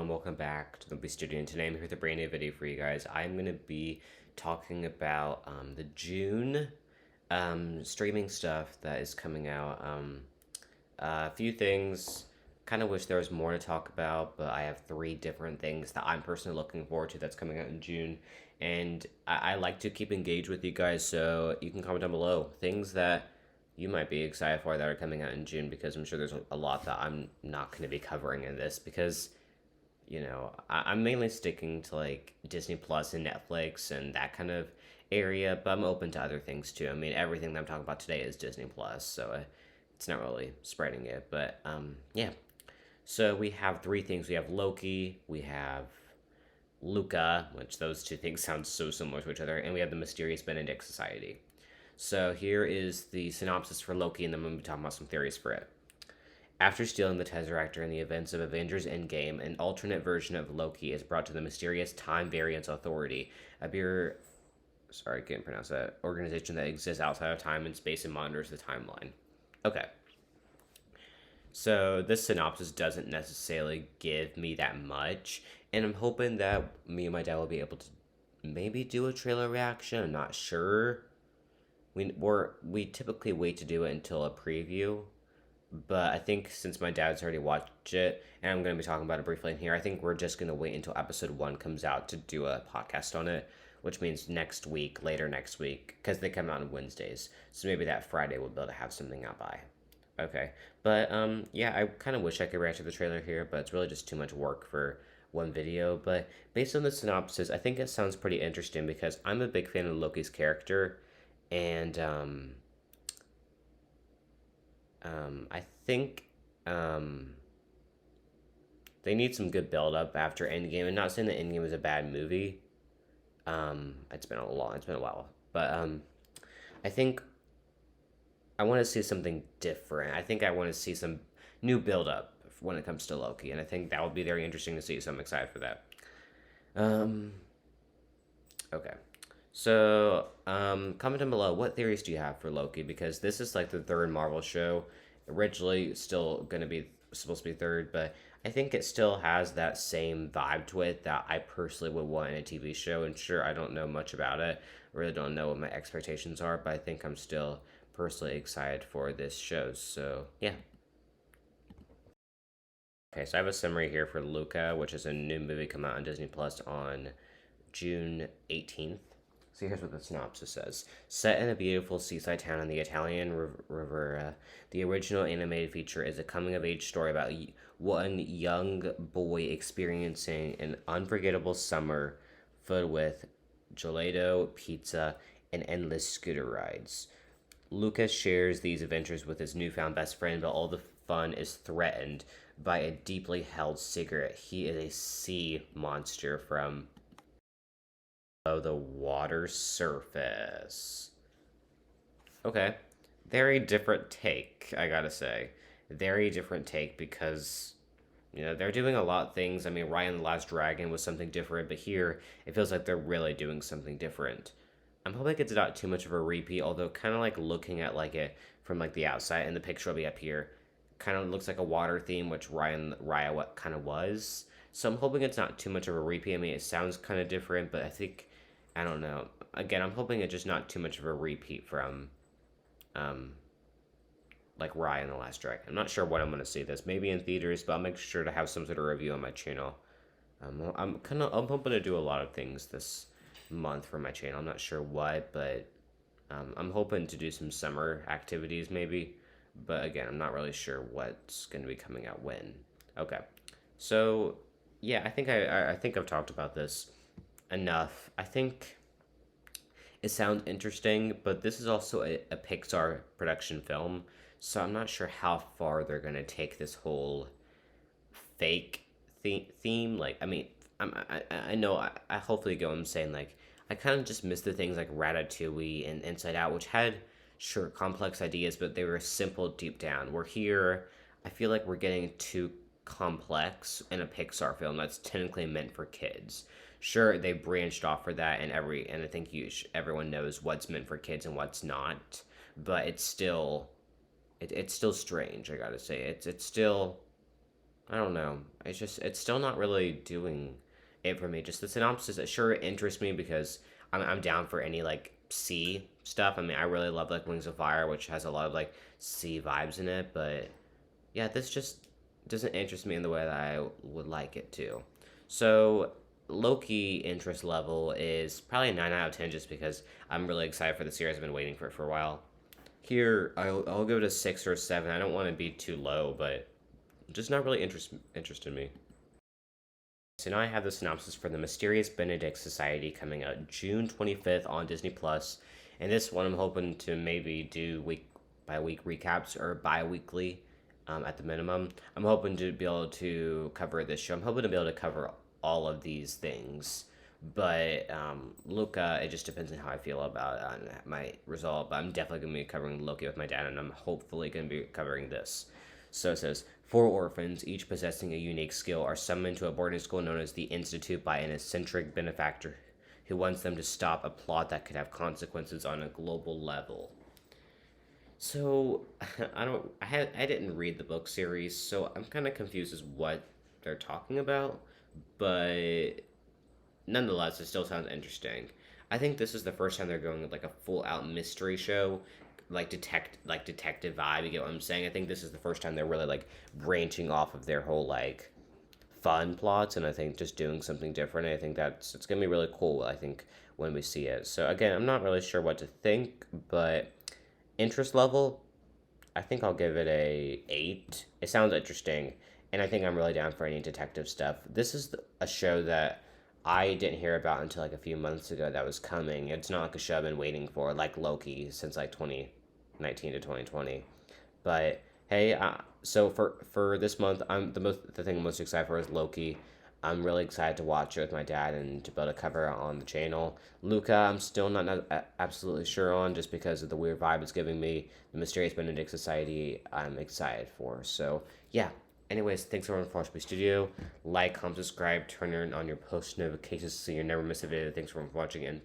everyone, welcome back to the Loki Studio, and today I'm here with a brand new video for you guys. I'm going to be talking about the June streaming stuff that is coming out. A few things, kind of wish there was more to talk about, but I have three different things that I'm personally looking forward to that's coming out in June. And I like to keep engaged with you guys, so you can comment down below things that you might be excited for that are coming out in June, because I'm sure there's a lot that I'm not going to be covering in this because I'm mainly sticking to like Disney Plus and Netflix and that kind of area, but I'm open to other things too. I mean, everything that I'm talking about today is Disney Plus, so it's not really spreading it. But yeah. So we have three things. We have Loki, we have Luca, which those two things sound so similar to each other, and we have the Mysterious Benedict Society. So here is the synopsis for Loki, and then I'm going to be talking about some theories for it. After stealing the Tesseract during the events of Avengers Endgame, an alternate version of Loki is brought to the mysterious Time Variance Authority, a sorry, I can't pronounce that, organization that exists outside of time and space and monitors the timeline. Okay. So this synopsis doesn't necessarily give me that much, and I'm hoping that me and my dad will be able to maybe do a trailer reaction. I'm not sure. We typically wait to do it until a preview, but I think since my dad's already watched it, and I'm going to be talking about it briefly in here, I think we're just going to wait until episode 1 comes out to do a podcast on it, which means later next week, because they come out on Wednesdays. So maybe that Friday we'll be able to have something out by. Okay. But, yeah, I kind of wish I could react to the trailer here, but it's really just too much work for one video. But based on the synopsis, I think it sounds pretty interesting because I'm a big fan of Loki's character, and, I think they need some good build up after Endgame. And not saying that Endgame was a bad movie. It's been a while, but I think I want to see something different. I think I want to see some new build up when it comes to Loki, and I think that would be very interesting to see. So I'm excited for that. Okay. So, comment down below, what theories do you have for Loki? Because this is like the third Marvel show. Originally, still going to be supposed to be third, but I think it still has that same vibe to it that I personally would want in a TV show. And sure, I don't know much about it. I really don't know what my expectations are, but I think I'm still personally excited for this show. So, yeah. Okay, so I have a summary here for Luca, which is a new movie come out on Disney Plus on June 18th. So here's what the synopsis says. Set in a beautiful seaside town in the Italian Riviera, the original animated feature is a coming-of-age story about one young boy experiencing an unforgettable summer filled with gelato, pizza, and endless scooter rides. Lucas shares these adventures with his newfound best friend, but all the fun is threatened by a deeply held secret. He is a sea monster from the water surface. Okay. Very different take, I gotta say. Very different take because, they're doing a lot of things. I mean, Raya and the Last Dragon was something different, but here it feels like they're really doing something different. I'm hoping it's not too much of a repeat, although kind of like looking at like it from like the outside, and the picture will be up here, kind of looks like a water theme, which Raya what kind of was. So I'm hoping it's not too much of a repeat. I mean, it sounds kind of different, but I don't know. Again, I'm hoping it's just not too much of a repeat from, like Raya and the Last Dragon. I'm not sure when I'm going to see this. Maybe in theaters, but I'll make sure to have some sort of review on my channel. I'm hoping to do a lot of things this month for my channel. I'm not sure what, but I'm hoping to do some summer activities maybe. But again, I'm not really sure what's going to be coming out when. Okay, so yeah, I think I've talked about this enough. I think it sounds interesting, but this is also a Pixar production film, so I'm not sure how far they're gonna take this whole fake theme. Like, I mean, I know I hopefully get what I'm saying. Like, I kind of just miss the things like Ratatouille and Inside Out, which had sure complex ideas, but they were simple deep down. We're here. I feel like we're getting too complex in a Pixar film that's technically meant for kids. Sure, they branched off for that, and I think everyone knows what's meant for kids and what's not. But it's still strange. I gotta say, it's still I don't know. It's still not really doing it for me. Just the synopsis, it sure interests me because I'm down for any like sea stuff. I mean, I really love like Wings of Fire, which has a lot of like sea vibes in it. But yeah, this just doesn't interest me in the way that I would like it to. So Loki interest level is probably a 9 out of 10 just because I'm really excited for the series. I've been waiting for it for a while. Here, I'll give it a 6 or 7. I don't want to be too low, but just not really interested me. So now I have the synopsis for the Mysterious Benedict Society coming out June 25th on Disney Plus, and this one I'm hoping to maybe do week by week recaps or bi-weekly at the minimum. I'm hoping to be able to cover this show. I'm hoping to be able to cover all of these things. But Luca, it just depends on how I feel about my result. But I'm definitely going to be covering Loki with my dad, and I'm hopefully going to be covering this. So it says, four orphans, each possessing a unique skill, are summoned to a boarding school known as the Institute by an eccentric benefactor who wants them to stop a plot that could have consequences on a global level. So I didn't read the book series, so I'm kind of confused as what they're talking about, but nonetheless, it still sounds interesting. I think this is the first time they're going with like a full out mystery show, like detective vibe. You get what I'm saying? I think this is the first time they're really like branching off of their whole like fun plots, and I think just doing something different. I think that's it's gonna be really cool. I think when we see it. So again, I'm not really sure what to think, but interest level, I think I'll give it a 8. It sounds interesting, and I think I'm really down for any detective stuff. This is a show that I didn't hear about until like a few months ago that was coming. It's not like a show I've been waiting for, like Loki, since like 2019 to 2020. But hey, so for this month, the thing I'm most excited for is Loki. I'm really excited to watch it with my dad and to be able to cover it on the channel. Luca, I'm still not absolutely sure on just because of the weird vibe it's giving me. The Mysterious Benedict Society, I'm excited for. So yeah. Anyways, thanks everyone for watching my studio. Like, comment, subscribe, turn on your post notifications so you never miss a video. Thanks everyone for watching, and